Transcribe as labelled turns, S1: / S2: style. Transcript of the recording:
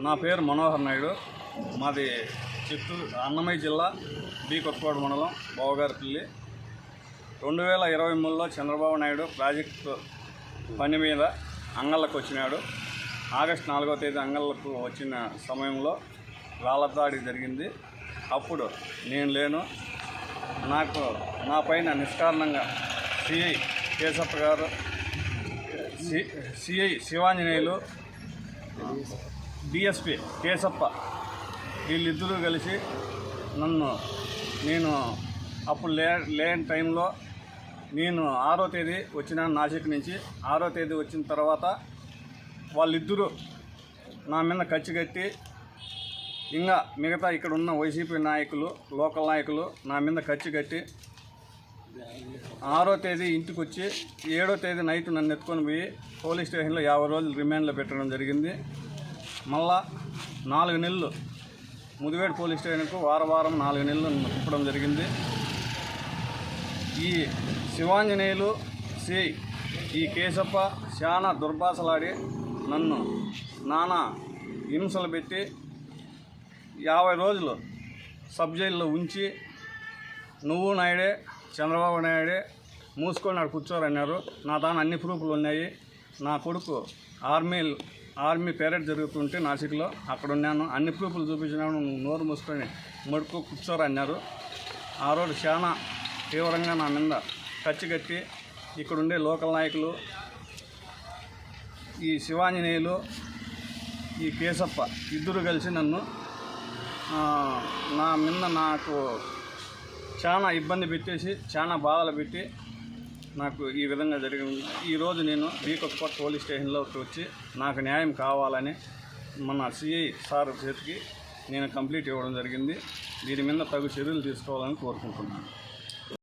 S1: నా పేరు మనోహర్ నాయుడు. మాది చిత్తూరు అన్నమయ్య జిల్లా బి కొత్తకోట మండలం బావగారిపల్లి. 2023లో చంద్రబాబు నాయుడు ప్రాజెక్టు పని మీద అంగళ్ళకు వచ్చినాడు. ఆగస్టు 4వ తేదీ అంగళ్ళకు వచ్చిన సమయంలో రాళ్ల దాడి జరిగింది. అప్పుడు నేను లేను. నా పైన నిష్కారణంగా సిఐ కేశప్ప గారు, సిఐ శివాంజనేయులు, డిఎస్పి కేశప్ప వీళ్ళిద్దరూ కలిసి నేను అప్పుడు లేని టైంలో నేను 6వ తేదీ వచ్చిన నాసిక్ నుంచి. 6వ తేదీ వచ్చిన తర్వాత వాళ్ళిద్దరూ నా మీద కచ్చి కట్టి ఇంకా మిగతా ఇక్కడ ఉన్న వైసీపీ నాయకులు, లోకల్ నాయకులు నా మీద కచ్చి కట్టి 6వ తేదీ ఇంటికి వచ్చి 7వ తేదీ నైట్ నన్ను ఎత్తుకొని పోయి పోలీస్ స్టేషన్లో 50 రోజులు రిమాండ్లో పెట్టడం జరిగింది. మళ్ళా 4 నెలలు ముదివేడు పోలీస్ స్టేషన్కు వారం 4 నెలలు తిప్పడం జరిగింది. ఈ శివాంజనేయులు సిఐ ఈ కేశప్ప చాలా దుర్భాషలాడి నన్ను నానా హింసలు పెట్టి 50 రోజులు సబ్ జైల్లో ఉంచి, నువ్వు నాయుడే, చంద్రబాబు నాయుడే మూసుకొని నాడు కూర్చోరన్నారు. నా దాని అన్ని ప్రూఫ్లు ఉన్నాయి. నా కొడుకు ఆర్మీ పెరేడ్ జరుగుతుంటే నాసిక్లో అక్కడ ఉన్నాను, అన్ని ప్రూఫ్లు చూపించినాను, నువ్వు నోరు మూసుకొని మడుకు కూర్చోరన్నారు. ఆ రోజు చాలా తీవ్రంగా నా మీద కచ్చి కట్టి ఇక్కడుండే లోకల్ నాయకులు, ఈ శివాంజనేయులు, ఈ కేశప్ప ఇద్దరు కలిసి నన్ను నా మీద నాకు చాలా ఇబ్బంది పెట్టేసి చాలా బాధలు పెట్టి నాకు ఈ విధంగా జరిగింది. ఈరోజు నేను బి కొత్తకోట పోలీస్ స్టేషన్లోకి వచ్చి నాకు న్యాయం కావాలని మన సిఐ సార్ చేతికి నేను కంప్లీట్ ఇవ్వడం జరిగింది. దీని మీద తగు చర్యలు తీసుకోవాలని కోరుకుంటున్నాను.